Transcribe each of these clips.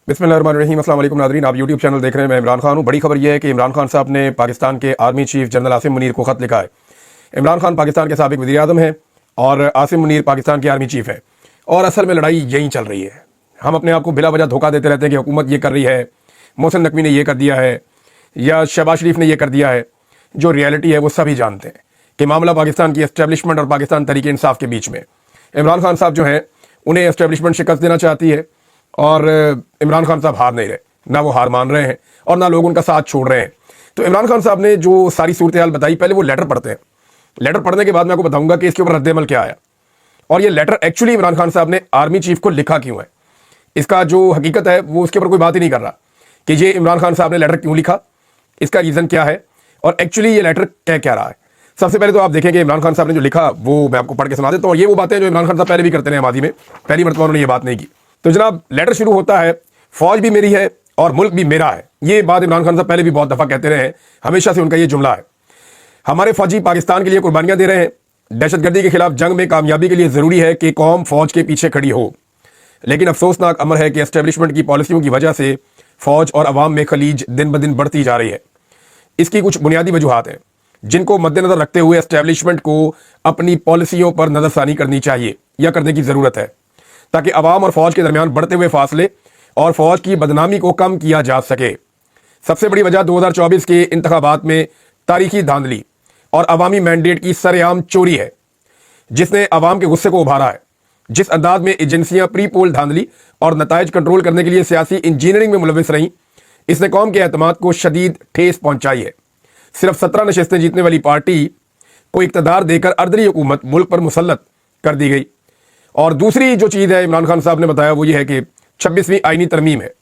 बिस्मिल्लाहिर्रहमानिर्रहीम। अस्सलाम वालेकुम नाज़रीन, आप यूट्यूब चैनल देख रहे हैं। मैं इमरान खान हूँ। बड़ी खबर यह है कि इमरान खान साहब ने पाकिस्तान के army chief general Asim Munir को ख़त लिखा है। इमरान खान पाकिस्तान के साबिक़ वज़ीर-ए-आज़म हैं और आसिम मुनीर पाकिस्तान के आर्मी चीफ हैं, और असल में लड़ाई यहीं चल रही है। हम अपने आप को बिला वजह धोखा देते रहते हैं कि हुकूमत ये कर रही है, मोहसिन नकवी ने ये कर दिया है या शहबाज शरीफ ने ये कर दिया है। जो रियलिटी है वो सभी जानते हैं कि मामला पाकिस्तान की एस्टेब्लिशमेंट और पाकिस्तान तहरीक इंसाफ के बीच में। इमरान खान साहब जो हैं उन्हें एस्टेब्लिशमेंट शिकस्त देना चाहती है, और इमरान खान साहब हार नहीं रहे, ना वो हार मान रहे हैं और ना लोग उनका साथ छोड़ रहे हैं। तो इमरान खान साहब ने जो सारी सूरत हाल बताई, पहले वो लेटर पढ़ते हैं। लेटर पढ़ने के बाद मैं आपको बताऊंगा कि इसके ऊपर रद्द-ए-अमल क्या आया, और ये लेटर एक्चुअली इमरान खान साहब ने आर्मी चीफ को लिखा क्यों है। इसका जो हकीकत है वो उसके ऊपर कोई बात ही नहीं कर रहा कि ये इमरान खान साहब ने लेटर क्यों लिखा, इसका रीज़न क्या है और एक्चुअली ये लेटर कह क्या रहा है। सबसे पहले तो आप देखें कि इमरान खान साहब ने जो लिखा वो मैं आपको पढ़ के सुना देता हूँ। और ये वो बातें जो इमरान खान साहब पहले भी करते रहे माजी में, पहली मरतबा उन्होंने ये बात नहीं की। तो जनाब, लेटर शुरू होता है, फौज भी मेरी है और मुल्क भी मेरा है। ये बात इमरान खान साहब पहले भी बहुत दफ़ा कहते रहे हैं, हमेशा से उनका ये जुमला है। हमारे फौजी पाकिस्तान के लिए कुर्बानियां दे रहे हैं। दहशतगर्दी के खिलाफ जंग में कामयाबी के लिए ज़रूरी है कि कौम फौज के पीछे खड़ी हो। लेकिन अफसोसनाक अमर है कि एस्टेब्लिशमेंट की पॉलिसियों की वजह से फौज और अवाम में खलीज दिन ब दिन बढ़ती जा रही है। इसकी कुछ बुनियादी वजूहात हैं जिनको मद्देनजर रखते हुए एस्टेब्लिशमेंट को अपनी पॉलिसियों पर नज़रसानी करनी चाहिए या करने की ज़रूरत है, ताकि अवाम और फौज के दरमियान बढ़ते हुए फासले और फौज की बदनामी को कम किया जा सके। सबसे बड़ी वजह 2024 के इंतखाबात में तारीखी धांधली और अवामी मैंडेट की सरेआम चोरी है, जिसने अवाम के गुस्से को उभारा है। जिस अंदाज में एजेंसियां प्री पोल धांधली और नताइज कंट्रोल करने के लिए सियासी इंजीनियरिंग में मुलविस रहीं, इसने कौम के एतमाद को शदीद ठेस पहुंचाई है। सिर्फ 17 नशस्तें जीतने वाली पार्टी को इक़्तिदार देकर अर्दली हुकूमत मुल्क पर मुसल्लत कर दी गई। और दूसरी जो चीज़ है इमरान खान साहब ने बताया वो ये है कि 26वीं आईनी तरमीम है,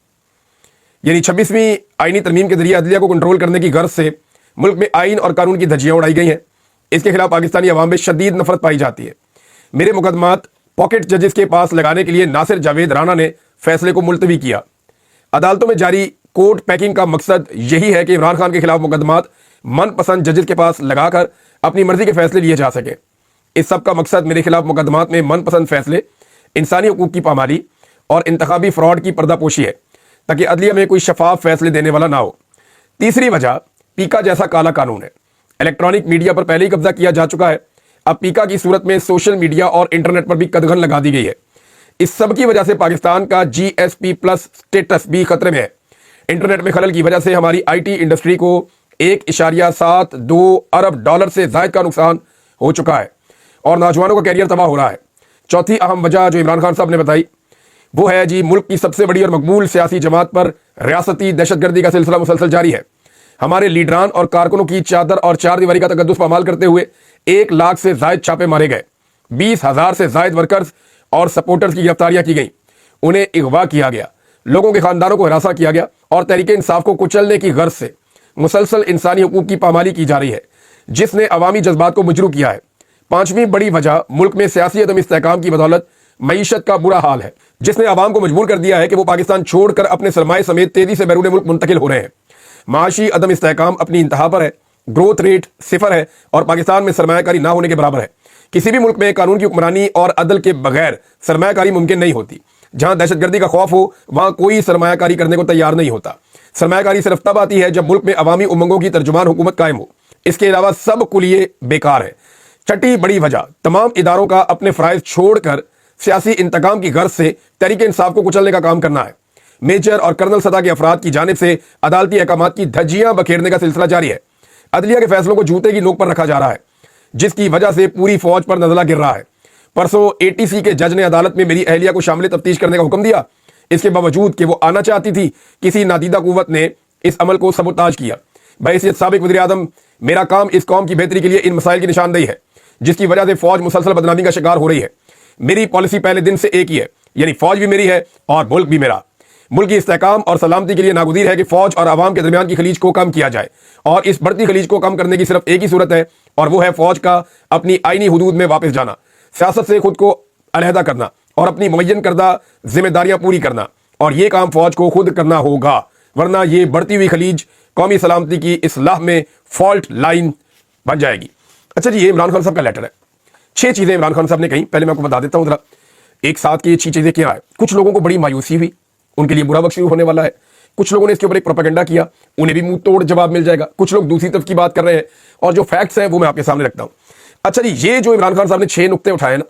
यानी 26वीं आईनी तरमीम के जरिए अदलिया को कंट्रोल करने की गर्ज से मुल्क में आइन और कानून की धज्जियां उड़ाई गई हैं। इसके खिलाफ पाकिस्तानी अवाम में शदीद नफरत पाई जाती है। मेरे मुकदमात पॉकेट जजेस के पास लगाने के लिए नासिर जावेद राना ने फैसले को मुलतवी किया। अदालतों में जारी कोर्ट पैकिंग का मकसद यही है कि इमरान खान के खिलाफ मुकदमात मनपसंद जजेस के पास लगाकर अपनी मर्जी के फैसले लिए जा सके। इस सब का मकसद मेरे खिलाफ मुकदमात में मनपसंद फैसले, इंसानी हुकूक की पामाली और इंतखाबी फ्रॉड की पर्दापोशी है, ताकि अदलिया में कोई शफाफ फैसले देने वाला ना हो। तीसरी वजह पीका जैसा काला कानून है। इलेक्ट्रॉनिक मीडिया पर पहले ही कब्जा किया जा चुका है, अब पीका की सूरत में सोशल मीडिया और इंटरनेट पर भी कदगन लगा दी गई है। इस सब की वजह से पाकिस्तान का GSP+ स्टेटस भी खतरे में है। इंटरनेट में खलल की वजह से हमारी IT इंडस्ट्री को 1.72 अरब डॉलर से ज़ायद का नुकसान हो चुका है और नौजवानों का कैरियर तबाह हो रहा है। चौथी अहम वजह जो इमरान खान साहब ने बताई वो है जी, मुल्क की सबसे बड़ी और मकबूल सियासी जमात पर रियासती दहशतगर्दी का सिलसिला मुसलसल जारी है। हमारे लीडरान और कारकुनों की चादर और चार दीवारी का तकद्दुस पामाल करते हुए 1 लाख से जायद छापे मारे गए। 20,000 से जायद वर्कर्स और सपोर्टर्स की गिरफ्तारियां की गई, उन्हें अगवा किया गया, लोगों के खानदानों को हिरासा किया गया और तहरीक इंसाफ को कुचलने की गर्ज से मुसलसल इंसानी हुकूक की पामाली की जा रही है, जिसने अवामी जज्बात को मजरू किया है। पांचवी बड़ी वजह मुल्क में सियासी अदम इस्तेहकाम की बदौलत मईशत का बुरा हाल है, जिसने अवाम को मजबूर कर दिया है कि वो पाकिस्तान छोड़कर अपने सरमाए समेत तेजी से बैरून मुल्क मुंतकिल हो रहे हैं। माशी अदम इस्तेहकाम अपनी इंतहा पर है, ग्रोथ रेट 0 है और पाकिस्तान में सरमायाकारी ना होने के बराबर है। किसी भी मुल्क में कानून की हुक्मरानी और अदल के बगैर सरमायाकारी मुमकिन नहीं होती। जहां दहशतगर्दी का खौफ हो वहां कोई सरमायाकारी करने को तैयार नहीं होता। सरमायाकारी सिर्फ तब आती है जब मुल्क में अवामी उमंगों की तर्जुमान हुकूमत कायम हो। इसके अलावा सब कुलिये बेकार है। छठी बड़ी वजह तमाम इदारों का अपने फ़राइज़ छोड़कर सियासी इंतकाम की गर्ज से तहरीक इंसाफ को कुचलने का काम करना है। मेजर और कर्नल सतह के अफराद की जानिब से अदालती अहकामात की धज्जियां बखेरने का सिलसिला जारी है। अदलिया के फैसलों को जूते की नोक पर रखा जा रहा है, जिसकी वजह से पूरी फौज पर नजला गिर रहा है। परसों ATC के जज ने अदालत में मेरी अहलिया को शामिल तफ्तीश करने का हुक्म दिया। इसके बावजूद कि वो आना चाहती थी, किसी नादीदा कुव्वत ने इस अमल को सबूताज किया। बहैसियत साबिक वज़ीर-ए-आज़म मेरा काम इस कौम की बेहतरी के लिए इन मसाइल की निशानदेही है, जिसकी वजह से फौज मुसलसल बदनामी का शिकार हो रही है। मेरी पॉलिसी पहले दिन से एक ही है, यानी फौज भी मेरी है और मुल्क भी मेरा। मुल्क की इस्तेहकाम और सलामती के लिए नागुज़ीर है कि फौज और आवाम के दरमियान की खलीज को कम किया जाए, और इस बढ़ती खलीज को कम करने की सिर्फ एक ही सूरत है, और वो है फौज का अपनी आईनी हुदूद में वापस जाना, सियासत से खुद को अलहदा करना और अपनी मुअय्यन करदा जिम्मेदारियां पूरी करना। और ये काम फौज को खुद करना होगा, वरना ये बढ़ती हुई खलीज कौमी सलामती की इस्लाह में फॉल्ट लाइन बन जाएगी। अच्छा जी, ये इमरान खान साहब का लेटर है। 6 चीज़ें इमरान खान साहब ने कही, पहले मैं आपको बता देता हूँ जरा एक साथ की ये 6 चीज़ें क्या है। कुछ लोगों को बड़ी मायूसी हुई उनके लिए बुरा वक्त शुरू होने वाला है। कुछ लोगों ने इसके ऊपर एक प्रोपेगेंडा किया, उन्हें भी मुंह तोड़ जवाब मिल जाएगा। कुछ लोग दूसरी तरफ की बात कर रहे हैं और जो फैक्ट्स हैं वो मैं आपके सामने रखता हूं। अच्छा जी, ये जो इमरान खान साहब ने 6 नुक्ते उठाए ना,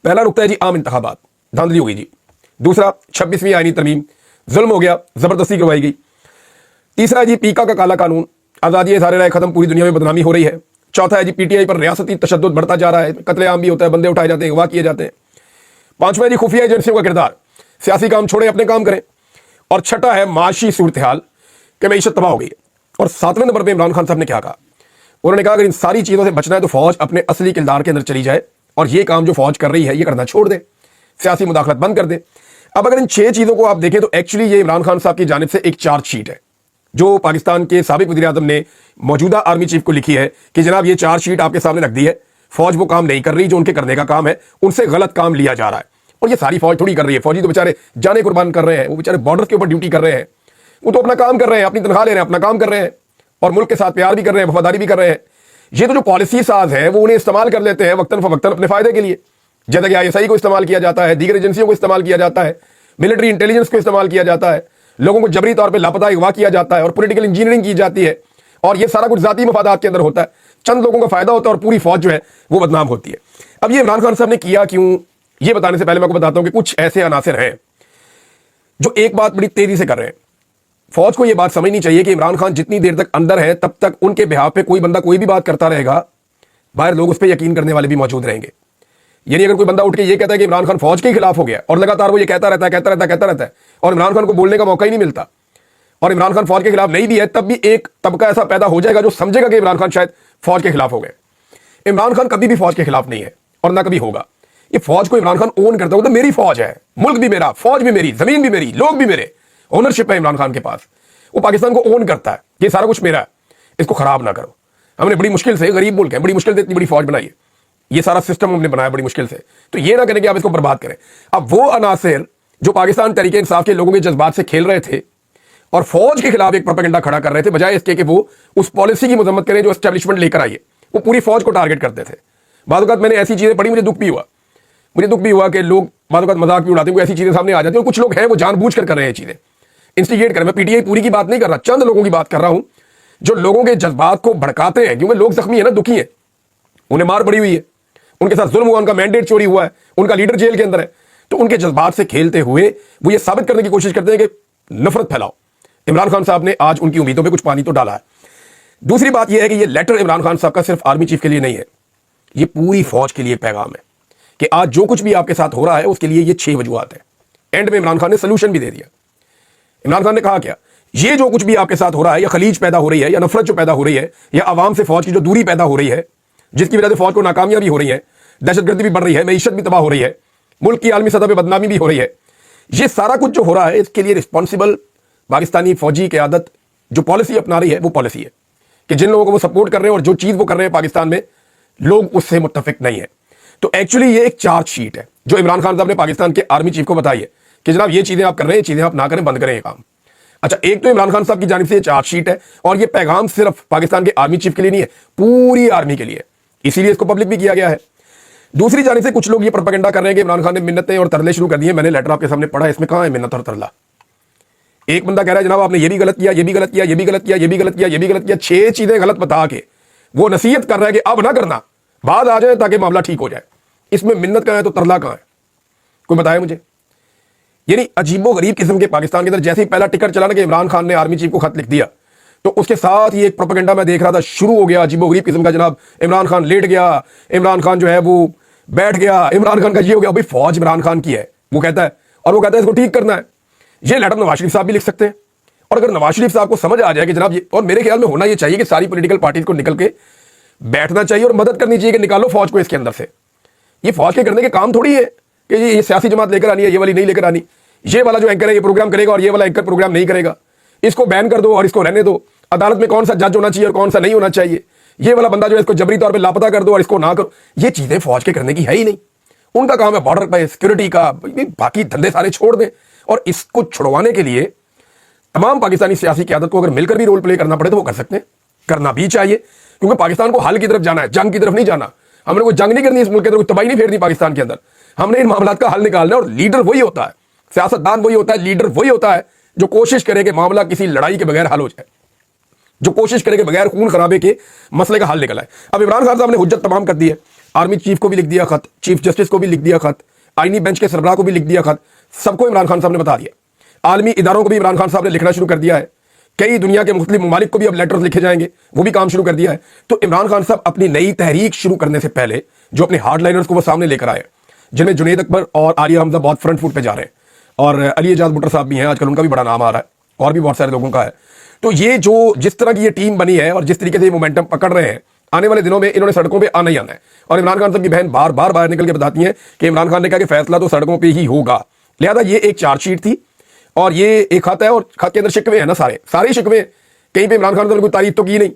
पहला नुक्ता है जी आम इंतखाबात, धांधली हो गई जी। दूसरा 26वीं आईनी तरमीम, जुल्म हो गया, जबरदस्ती करवाई गई। तीसरा है जी पीका का काला कानून, आजादी इज़हार राय खत्म, पूरी दुनिया में बदनामी हो रही है। चौथा है जी पीटीआई पर रियासती तशद्दुद बढ़ता जा रहा है, कत्लेआम भी होता है, बंदे उठाए जाते हैं, अगवा किए जाते हैं। पांचवा है जी खुफिया एजेंसियों का किरदार, सियासी काम छोड़े अपने काम करें। और छठा है माशी सूरत हाल कि मईशत तबाह हो गई है। और 7वें नंबर पर इमरान खान साहब ने क्या कहा, उन्होंने कहा अगर इन सारी चीज़ों से बचना है तो फौज अपने असली किरदार के अंदर चली जाए और ये काम जो फौज कर रही है ये करना छोड़ दे, सियासी मुदाखलत बंद कर दे। अब अगर इन 6 चीज़ों को आप देखें तो एक्चुअली ये इमरान खान साहब की जानिब से एक चार्जशीट है जो पाकिस्तान के साबिक वज़ीर आज़म ने मौजूदा आर्मी चीफ को लिखी है कि जनाब ये चार्जशीट आपके सामने रख दी है, फौज वो काम नहीं कर रही जो उनके करने का काम है, उनसे गलत काम लिया जा रहा है। और ये सारी फौज थोड़ी कर रही है, फौजी तो बेचारे जाने कुर्बान कर रहे हैं, वो बेचारे बॉर्डर के ऊपर ड्यूटी कर रहे हैं, वो तो अपना काम कर रहे हैं, अपनी तनख्वाह ले रहे हैं, अपना काम कर रहे हैं और मुल्क के साथ प्यार भी कर रहे हैं, वफादारी भी कर रहे हैं। ये तो जो पॉलिसी साज है वो उन्हें इस्तेमाल कर लेते हैं वक्तन फवक्तन अपने फायदे के लिए, जैसा कि ISI को इस्तेमाल किया जाता है, दीगर एजेंसियों को इस्तेमाल किया जाता है, मिलिट्री इंटेलिजेंस को इस्तेमाल किया जाता है, लोगों को जबरी तौर पर लापता अगवा किया जाता है और पॉलिटिकल इंजीनियरिंग की जाती है। और ये सारा कुछ जाती मफादात के अंदर होता है, चंद लोगों का फायदा होता है और पूरी फौज जो है वो बदनाम होती है। अब ये इमरान खान साहब ने किया क्यों, ये बताने से पहले मैं आपको बताता हूं कि कुछ ऐसे अनासिर हैं जो एक बात बड़ी तेजी से कर रहे हैं। फौज को यह बात समझनी चाहिए कि इमरान खान जितनी देर तक अंदर है तब तक उनके बिहाफ पे कोई बंदा कोई भी बात करता रहेगा, बाहर लोग उस पर यकीन करने वाले भी मौजूद रहेंगे। यानी अगर कोई बंदा उठ के ये कहता है कि इमरान खान फौज के खिलाफ हो गया और लगातार वो ये कहता रहता है और इमरान खान को बोलने का मौका ही नहीं मिलता और इमरान खान फौज के खिलाफ नहीं भी है, तब भी एक तबका ऐसा पैदा हो जाएगा जो समझेगा कि इमरान खान शायद फौज के खिलाफ हो गए। इमरान खान कभी भी फौज के खिलाफ नहीं है और ना कभी होगा। ये फौज को इमरान खान ओन करता है, तो मेरी फौज है, मुल्क भी मेरा, फौज भी मेरी, जमीन भी मेरी, लोग भी मेरे, ओनरशिप है इमरान खान के पास। वो पाकिस्तान को ओन करता है, ये सारा कुछ मेरा है, इसको खराब ना करो। हमने बड़ी मुश्किल से, गरीब मुल्क है, बड़ी मुश्किल से इतनी बड़ी फौज बनाई है, ये सारा सिस्टम हमने बनाया बड़ी मुश्किल से, तो ये ना करें कि आप इसको बर्बाद करें। अब वो अनासिर जो पाकिस्तान तहरीक इंसाफ के लोगों के जज्बात से खेल रहे थे और फौज के खिलाफ एक प्रोपेगेंडा खड़ा कर रहे थे, बजाय इसके कि वो उस पॉलिसी की मजम्मत करें जो एस्टेब्लिशमेंट लेकर आई है, वो पूरी फौज को टारगेट करते थे। बाद वक्त मैंने ऐसी चीजें पढ़ी, मुझे दुख भी हुआ कि लोग बाद वक्त मजाक भी उड़ाते हैं, ऐसी चीजें सामने आ जाती हैं। कुछ लोग हैं वो जानबूझ कर रहे हैं चीजें, इंस्टिगेट कर। मैं पीटीआई पूरी की बात नहीं कर रहा, चंद लोगों की बात कर रहा हूं जो लोगों के जज्बात को भड़काते हैं, क्योंकि लोग जख्मी है ना, दुखी है, उन्हें मार पड़ी हुई है, उनके साथ जुल्म हुआ, उनका मैंडेट चोरी हुआ है, उनका लीडर जेल के अंदर है, तो उनके जज्बात से खेलते हुए वो ये साबित करने की कोशिश करते हैं कि नफरत फैलाओ। इमरान खान साहब ने आज उनकी उम्मीदों पे कुछ पानी तो डाला है। दूसरी बात यह है कि ये लेटर इमरान खान साहब का सिर्फ आर्मी चीफ के लिए नहीं है, ये पूरी फौज के लिए पैगाम है कि आज जो कुछ भी आपके साथ हो रहा है उसके लिए ये 6 वजूहात है। एंड में इमरान खान ने सोल्यूशन भी दे दिया। इमरान खान ने कहा क्या, ये जो कुछ भी आपके साथ हो रहा है, या खलीज पैदा हो रही है, या नफरत जो पैदा हो रही है, या आवाम से फौज की जो दूरी पैदा हो रही है, जिसकी वजह से फौज को नाकामियां भी हो रही है, दहशतगर्दी भी बढ़ रही है, मईशत भी तबाह हो रही है, मुल्क की आलमी सतह पर बदनामी भी हो रही है, ये सारा कुछ जो हो रहा है इसके लिए रिस्पॉन्सिबल पाकिस्तानी फौजी क़यादत जो पॉलिसी अपना रही है वो पॉलिसी है कि जिन लोगों को वो सपोर्ट कर रहे हैं और जो चीज़ वो कर रहे हैं पाकिस्तान में, लोग उससे मुत्तफिक नहीं है। तो एक्चुअली ये एक चार्जशीट है जो इमरान खान साहब ने पाकिस्तान के आर्मी चीफ को बताई है कि जनाब ये चीज़ें आप कर रहे हैं, चीज़ें आप ना करें, बंद करें ये काम। अच्छा, एक तो इमरान खान साहब की जानिब से ये चार्जशीट है और ये पैगाम सिर्फ पाकिस्तान के आर्मी चीफ के लिए नहीं है, पूरी आर्मी के लिए, इसीलिए इसको पब्लिक भी किया गया है। दूसरी जानिब से कुछ लोग ये प्रोपेगेंडा कर रहे हैं कि इमरान खान ने मिन्नतें और तरले शुरू कर दिए। मैंने लेटर आपके सामने पढ़ा, इसमें कहाँ है मिन्नत और तरला? एक बंदा कह रहा है जनाब आपने ये भी गलत किया, ये भी गलत किया, ये भी गलत किया, ये भी गलत किया, ये भी गलत किया, 6 चीजें गलत बता के वो नसीहत कर रहा है कि अब ना करना, बाद आ जाए ताकि मामला ठीक हो जाए। इसमें मिन्नत कहाँ है तो तरला कहाँ है? कोई बताए मुझे। यानी अजीबो गरीब किस्म के पाकिस्तान के अंदर जैसे ही पहला टिकट चला ना कि इमरान खान ने आर्मी चीफ को खत लिख दिया, तो उसके साथ ही एक प्रोपेगेंडा मैं देख रहा था शुरू हो गया अजीबो गरीब किस्म का। जनाब इमरान खान लेट गया, इमरान खान जो है वो बैठ गया, इमरान खान का ये हो गया। भाई फौज इमरान खान की है, वो कहता है, और वो कहता है इसको ठीक करना है। ये लेटर नवाज शरीफ साहब भी लिख सकते हैं, और अगर नवाज शरीफ साहब को समझ आ जाए कि जनाब ये, और मेरे ख्याल में होना ये चाहिए कि सारी पॉलिटिकल पार्टीज को निकल के बैठना चाहिए और मदद करनी चाहिए कि निकालो फौज को इसके अंदर से। ये फौज के करने के काम थोड़ी है कि ये सियासी जमात लेकर आनी है, ये वाली नहीं लेकर आनी, ये वाला जो एंकर है ये प्रोग्राम करेगा और ये वाला एंकर प्रोग्राम नहीं करेगा, इसको बैन कर दो और इसको रहने दो। अदालत में कौन सा जज होना चाहिए और कौन सा नहीं होना चाहिए, ये वाला बंदा जो है इसको जबरी तौर पे लापता कर दो और इसको ना करो, ये चीजें फौज के करने की है ही नहीं। उनका काम है बॉर्डर पे सिक्योरिटी का, बाकी धंधे सारे छोड़ दें। और इसको छुड़वाने के लिए तमाम पाकिस्तानी सियासी क़यादत को अगर मिलकर भी रोल प्ले करना पड़े तो वो कर सकते हैं, करना भी चाहिए, क्योंकि पाकिस्तान को हल की तरफ जाना है, जंग की तरफ नहीं जाना। हमने कोई जंग नहीं करनी इस मुल्क के अंदर, कोई तबाही नहीं फेरनी पाकिस्तान के अंदर। हमने इन मामलों का हल निकालना है और लीडर वही होता है, सियासतदान वही होता है, लीडर वही होता है जो कोशिश करे कि मामला किसी लड़ाई के बगैर हल हो जाए, जो कोशिश करे कि बगैर खून खराबे के मसले का हल निकल आए। अब इमरान खान साहब ने हुज्जत तमाम कर दी है, आर्मी चीफ को भी लिख दिया खत, चीफ जस्टिस को भी लिख दिया खत, आईनी बेंच के सरबराह को भी लिख दिया खत, सबको इमरान खान साहब ने बता दिया। आलमी इदारों को भी इमरान खान साहब ने लिखना शुरू कर दिया है, कई दुनिया के मुख्तलिफ ममालिक को भी अब लेटर्स लिखे जाएंगे, वो भी काम शुरू कर दिया है। तो इमरान खान साहब अपनी नई तहरीक शुरू करने से पहले जो अपने हार्ड लाइनर्स को वो सामने लेकर आए, जिनमें जुनैद अकबर और आलिया हमजा बहुत फ्रंट फुट पे जा रहे हैं, और अली एजाज भुट्टर साहब भी हैं, आजकल उनका भी बड़ा नाम आ रहा है, और भी बहुत सारे लोगों का है। तो ये जो जिस तरह की ये टीम बनी है और जिस तरीके से ये मोमेंटम पकड़ रहे हैं, आने वाले दिनों में इन्होंने सड़कों पे आना ही आना है। और इमरान खान साहब की बहन बार बार बाहर निकल के बताती हैं कि इमरान खान ने कहा कि फैसला तो सड़कों पे ही होगा। लिहाजा ये एक चार्जशीट थी और ये एक खत है, और खत के अंदर शिकवे हैं ना, सारे शिकवे, कहीं पे इमरान खान साहब ने कोई तारीफ तो की नहीं।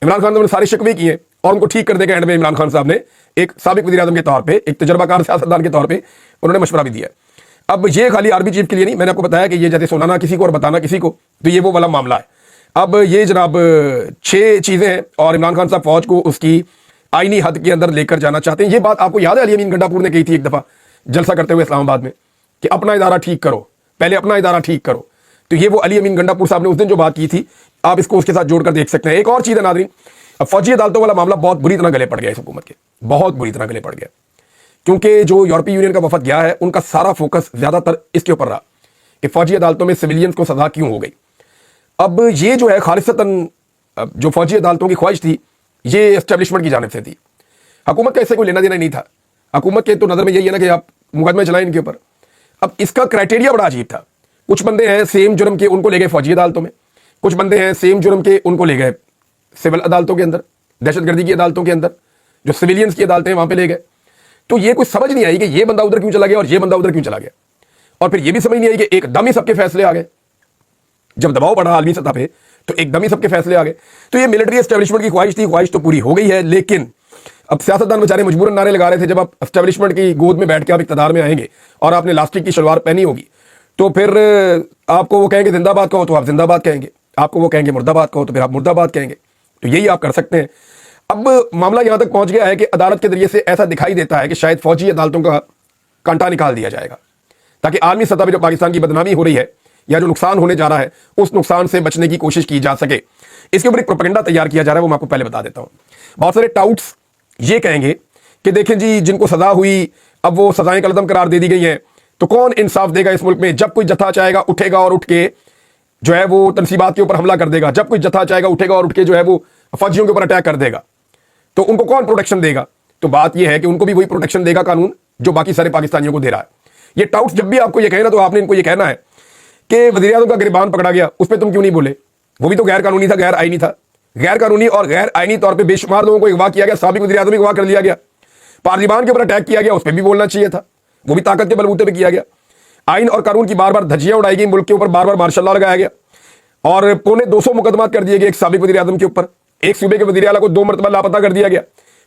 इमरान खान साहब ने सारे शिकवे किए और उनको ठीक कर देगा एंड में इमरान खान साहब ने एक साबिक वज़ीर आज़म के तौर पे, एक तजर्बाकार सियासतदान के तौर पे उन्होंने मशवरा भी दिया। अब ये खाली आर्मी चीफ के लिए नहीं, मैंने आपको बताया कि ये जैसे सुनाना किसी को और बताना किसी को, तो ये वो वाला मामला है। अब ये जनाब 6 चीजें हैं और इमरान खान साहब फौज को उसकी आईनी हद के अंदर लेकर जाना चाहते हैं। ये बात आपको याद है अली अमीन गंडापुर ने कही थी एक दफा जलसा करते हुए इस्लामाबाद में कि अपना इदारा ठीक करो, पहले अपना इदारा ठीक करो। तो ये वो अली अमीन गंडापुर साहब ने उस दिन जो बात की थी, आप इसको उसके साथ जोड़कर देख सकते हैं। एक और चीज है नाज़रीन, अब फौजी अदालतों वाला मामला बहुत बुरी तरह गले पड़ गया इस हुकूमत के, बहुत बुरी तरह गले पड़ गया, क्योंकि जो यूरोपीय यूनियन का वफद गया है उनका सारा फोकस ज्यादातर इसके ऊपर रहा कि फौजी अदालतों में सिविलियंस को सजा क्यों हो गई। अब ये जो है खालिसतन जो फौजी अदालतों की ख्वाहिश थी, ये एस्टेब्लिशमेंट की जानिब से थी, हुकूमत का इससे कोई लेना देना नहीं था। हुकूमत के तो नज़र में यही है ना कि आप मुकदमे चलाएं इनके ऊपर। अब इसका क्राइटेरिया बड़ा अजीब था, कुछ बंदे हैं सेम जुर्म के, उनको ले गए फौजी अदालतों में, कुछ बंदे हैं सेम जुर्म के, उनको ले गए सिविल अदालतों के अंदर, दहशतगर्दी की अदालतों के अंदर, जो सिविलियंस की अदालतें वहां पे ले गए। तो ये कुछ समझ नहीं आई कि ये बंदा उधर क्यों चला गया और ये बंदा उधर क्यों चला गया, और फिर ये भी समझ नहीं आई कि एकदम ही सबके फैसले आ गए। जब दबाव पड़ा आलमी सतह पे तो एकदम ही सबके फैसले आ गए। तो ये मिलिट्री एस्टेब्लिशमेंट की ख्वाहिश थी, ख्वाहिश तो पूरी हो गई है, लेकिन अब सियासतदान बेचारे मजबूरन नारे लगा रहे थे, जब आप एस्टेब्लिशमेंट की गोद में बैठ के आप इक़्तिदार में आएंगे और आपने लास्टिक की शलवार पहनी होगी, तो फिर आपको वो कहेंगे जिंदाबाद कहो तो आप जिंदाबाद कहेंगे, आपको वो कहेंगे मुर्दाबाद कहो तो फिर आप मुर्दाबाद कहेंगे। तो यही आप कर सकते हैं। अब मामला यहां तक पहुंच गया है कि अदालत के जरिए से ऐसा दिखाई देता है कि शायद फौजी अदालतों का कांटा निकाल दिया जाएगा, ताकि आलमी सतह पर जो पाकिस्तान की बदनामी हो रही है या जो नुकसान होने जा रहा है उस नुकसान से बचने की कोशिश की जा सके। इसके ऊपर एक प्रोपेगेंडा तैयार किया जा रहा है, वो मैं आपको पहले बता देता हूं। बहुत सारे टाउट्स ये कहेंगे कि देखें जी, जिनको सजा हुई अब वो सजाएं कलदम करार दे दी गई हैं, तो कौन इंसाफ देगा इस मुल्क में। जब कोई जत्था चाहेगा उठेगा और उठ के जो है वो तनसीबात के ऊपर हमला कर देगा, जब कोई जत्था चाहेगा उठेगा और उठ के जो है वो फौजियों के ऊपर अटैक कर देगा, तो उनको कौन प्रोटेक्शन देगा। तो बात यह है कि उनको भी वही प्रोटेक्शन देगा कानून जो बाकी सारे पाकिस्तानियों को दे रहा है। ये टाउट्स जब भी आपको ये कहना, तो आपने इनको ये कहना है कि वज़ीर आज़म का गिरबान पकड़ा गया, उस पर तुम क्यों नहीं बोले, वो भी तो गैर कानूनी था, गैर आईनी था। गैर कानूनी और गैर आईनी तौर पे बेशुमार लोगों को अगवा किया गया, साबिक वज़ीर आज़म अगवा कर लिया गया, पार्लियामान के ऊपर अटैक किया गया, उस पर भी बोलना चाहिए था, वो भी ताकत के बलबूते पे किया गया। आइन और कानून की बार बार धज्जियां उड़ाई गई, मुल्क के ऊपर बार बार मार्शल लॉ लगाया गया और पौने 200 मुकदमात कर दिए गए एक साबिक वज़ीर आज़म के ऊपर। एक सूबे के वज़ीर आला को 2 मरतबा लापता कर दिया गया,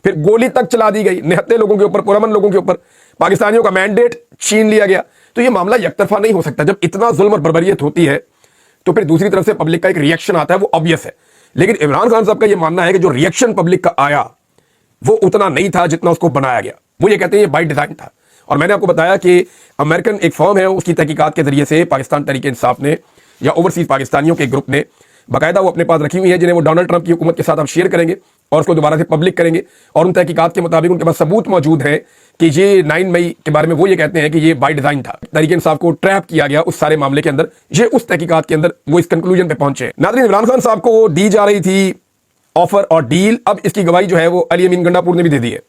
फिर गोली तक चला दी गई, निहत्ते लोगों के ऊपर, पुरअमन लोगों के ऊपर पाकिस्तानियों का मैंडेट छीन लिया गया। तो ये मामला यकतरफा नहीं हो सकता। जब इतना जुल्म और बर्बरियत होती है तो फिर दूसरी तरफ से पब्लिक का एक रिएक्शन आता है, वो ऑब्वियस है। लेकिन इमरान खान साहब का ये मानना है कि जो रिएक्शन पब्लिक का आया वो उतना नहीं था जितना उसको बनाया गया। वो ये कहते हैं ये बाय डिजाइन था। और मैंने आपको बताया कि अमेरिकन एक फर्म है, उसकी तहकीकात के जरिए से पाकिस्तान तहरीक इंसाफ ने या ओवरसीज पाकिस्तानियों के ग्रुप ने बाकायदा वो अपने पास रखी हुई है, जिन्हें वो डोनाल्ड ट्रंप की हुकूमत के साथ आप शेयर करेंगे और उसको दोबारा से पब्लिक करेंगे। और उन तहकीकात के मुताबिक उनके पास सबूत मौजूद है कि ये 9 मई के बारे में वो ये कहते हैं कि ये बाय डिजाइन था, तहरीक इंसाफ को ट्रैप किया गया उस सारे मामले के अंदर। ये उस तहकीकात के अंदर वो इस कंक्लूजन पे पहुंचे। नाज़रीन, इमरान खान साहब को दी जा रही थी ऑफर और डील, अब इसकी गवाही जो है वो अली अमीन गंडापुर ने भी दे दी है।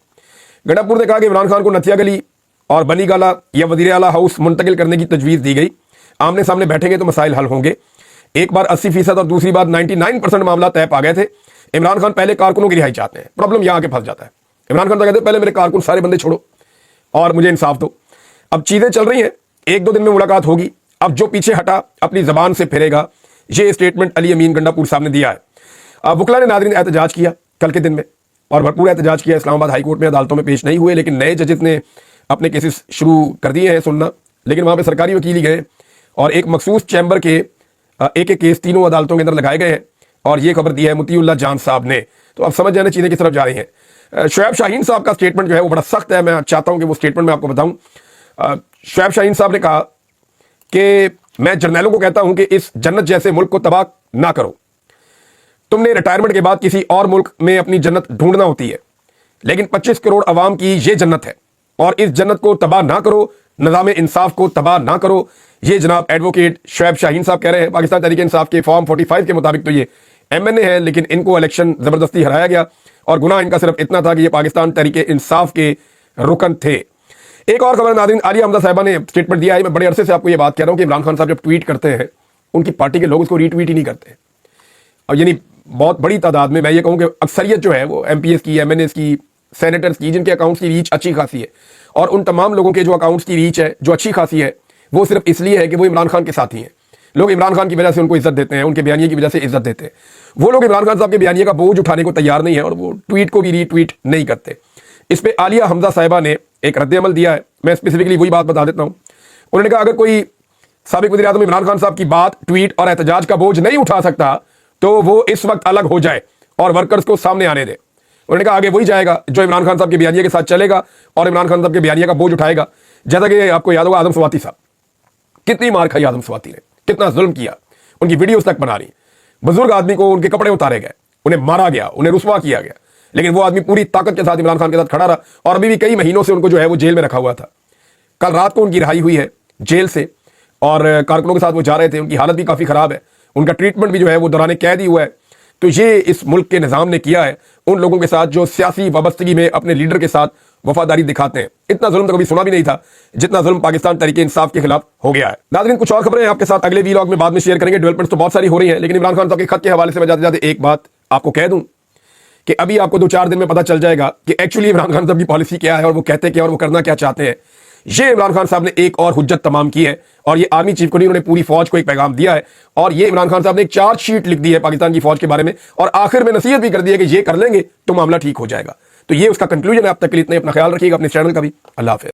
गंडापुर ने कहा कि इमरान खान को नथिया गली और बनी गाला या वज़ीर आला हाउस मुंतकिल करने की तजवीज़ दी गई। आमने सामने बैठेंगे तो मसाइल हल होंगे। एक बार 80% और दूसरी बार 99% मामला तय पा गए थे। इमरान खान पहले कारकुनों की रिहाई चाहते हैं, प्रॉब्लम यहां आके फंस जाता है। इमरान खान तो कहते हैं पहले मेरे कारकुन सारे बंदे छोड़ो और मुझे इंसाफ दो। अब चीजें चल रही हैं, 1-2 दिन में मुलाकात होगी। अब जो पीछे हटा अपनी जबान से फिरेगा, ये स्टेटमेंट अली अमीन गंडापुर साहब ने दिया है। अब वकला ने नाज़रीन एहतजाज किया कल के दिन में और भरपूर एहतजाज किया। इस्लामाबाद हाई कोर्ट में अदालतों में पेश नहीं हुए, लेकिन नए जजेस ने अपने केसेस शुरू कर दिए हैं सुनना। लेकिन वहां पे सरकारी वकील ही गए और एक मखसूस चैम्बर के एक केस तीनों अदालतों के अंदर लगाए गए हैं। और ये खबर दी है मुतीउल्लाह जान साहब ने। तो अब समझ जाने चीजें किस तरफ जा रही हैं। शुएब शाहीन साहब का स्टेटमेंट जो है वो बड़ा सख्त है। मैं चाहता हूं कि वो स्टेटमेंट मैं आपको बताऊं। शुएब शाहीन साहब ने कहा کہ میں جرنیلوں کو کہتا ہوں کہ اس جنت جیسے ملک کو تباہ نہ کرو. تم نے ریٹائرمنٹ کے بعد کسی اور ملک میں اپنی جنت ڈھونڈنا ہوتی ہے، لیکن 25 کروڑ عوام کی یہ جنت ہے، اور اس جنت کو تباہ نہ کرو، نظام انصاف کو تباہ نہ کرو. یہ جناب ایڈوکیٹ شعیب شاہین صاحب کہہ رہے ہیں. پاکستان تحریک انصاف کے فارم 45 کے مطابق تو یہ MNA ہے، لیکن ان کو الیکشن زبردستی ہرایا گیا، اور گناہ ان کا صرف اتنا تھا کہ یہ پاکستان تحریک انصاف کے رکن تھے. ایک اور خبر ناظرین، عالیہ حمزہ صاحبہ نے اسٹیٹمنٹ دیا ہے. میں بڑے عرصے سے آپ کو یہ بات کہہ رہا ہوں کہ عمران خان صاحب جب ٹویٹ کرتے ہیں ان کی پارٹی کے لوگ اس کو ری ٹویٹ ہی نہیں کرتے، اور یعنی بہت بڑی تعداد میں یہ کہوں کہ اکثریت جو ہے وہ MPs کی، MNAs کی، سینیٹرز کی، جن کے اکاؤنٹس کی ریچ اچھی خاصی ہے، اور ان تمام لوگوں کے جو اکاؤنٹس کی ریچ ہے جو اچھی خاصی ہے وہ صرف اس لیے ہے کہ وہ عمران خان کے ساتھی ہیں. لوگ عمران خان کی وجہ سے ان کو عزت دیتے ہیں، ان کے بیانیے کی وجہ سے عزت دیتے ہیں. وہ لوگ عمران خان صاحب کے بیانیے کا بوجھ اٹھانے کو تیار نہیں ہے، اور وہ ٹویٹ کو بھی ری ٹویٹ نہیں کرتے. اس پہ عالیہ حمزہ صاحبہ نے ایک رد عمل دیا ہے. میں اسپیسیفکلی وہی بات بتا دیتا ہوں. انہوں نے کہا اگر کوئی سابق وزیر اعظم عمران خان صاحب کی بات، ٹویٹ اور احتجاج کا بوجھ نہیں اٹھا سکتا تو وہ اس وقت الگ ہو جائے اور ورکرز کو سامنے آنے دے. انہوں نے کہا آگے وہی جائے گا جو عمران خان صاحب کے بیانیے کے ساتھ چلے گا اور عمران خان صاحب کے بیانیے کا بوجھ اٹھائے گا. جیسا کہ آپ کو یاد ہوگا آدم سواتی صاحب، کتنی مار کھائی آدم سواتی نے، کتنا ظلم کیا، ان کی ویڈیوز تک بنا رہی. بزرگ آدمی کو ان کے کپڑے اتارے گئے، انہیں مارا گیا، انہیں رسوا کیا گیا، لیکن وہ آدمی پوری طاقت کے ساتھ عمران خان کے ساتھ کھڑا رہا، اور ابھی بھی کئی مہینوں سے ان کو جو ہے وہ جیل میں رکھا ہوا تھا. کل رات کو ان کی رہائی ہوئی ہے جیل سے، اور کارکنوں کے ساتھ وہ جا رہے تھے. ان کی حالت بھی کافی خراب ہے، ان کا ٹریٹمنٹ بھی جو ہے وہ دوران قید ہی ہوا ہے. تو یہ اس ملک کے نظام نے کیا ہے ان لوگوں کے ساتھ جو سیاسی وابستگی میں اپنے لیڈر کے ساتھ وفاداری دکھاتے ہیں. اتنا ظلم تو کبھی سنا بھی نہیں تھا جتنا ظلم پاکستان تحریک انصاف کے خلاف ہو گیا ہے. ناظرین کچھ اور خبریں آپ کے ساتھ اگلے ویلاگ میں بعد میں شیئر کریں گے. ڈیولپمنٹس تو بہت ساری ہو رہی ہیں، لیکن عمران خان صاحب کے خط کے حوالے سے میں جاتے جاتے ایک بات آپ کو کہہ دوں کہ ابھی آپ کو 2-4 دن میں پتہ چل جائے گا کہ ایکچولی عمران خان صاحب کی پالیسی کیا ہے، اور وہ کہتے کیا اور وہ کرنا کیا چاہتے ہیں. یہ عمران خان صاحب نے ایک اور حجت تمام کی ہے، اور یہ آرمی چیف کو نہیں، انہوں نے پوری فوج کو ایک پیغام دیا ہے. اور یہ عمران خان صاحب نے ایک چارج شیٹ لکھ دی ہے پاکستان کی فوج کے بارے میں، اور آخر میں نصیحت بھی کر دی ہے کہ یہ کر لیں گے تو معاملہ ٹھیک ہو جائے گا. تو یہ اس کا کنکلوژن ہے. اب تک کے لیے اتنا ہی. اپنا خیال رکھیے گا، اپنے چینل کا بھی. اللہ حافظ.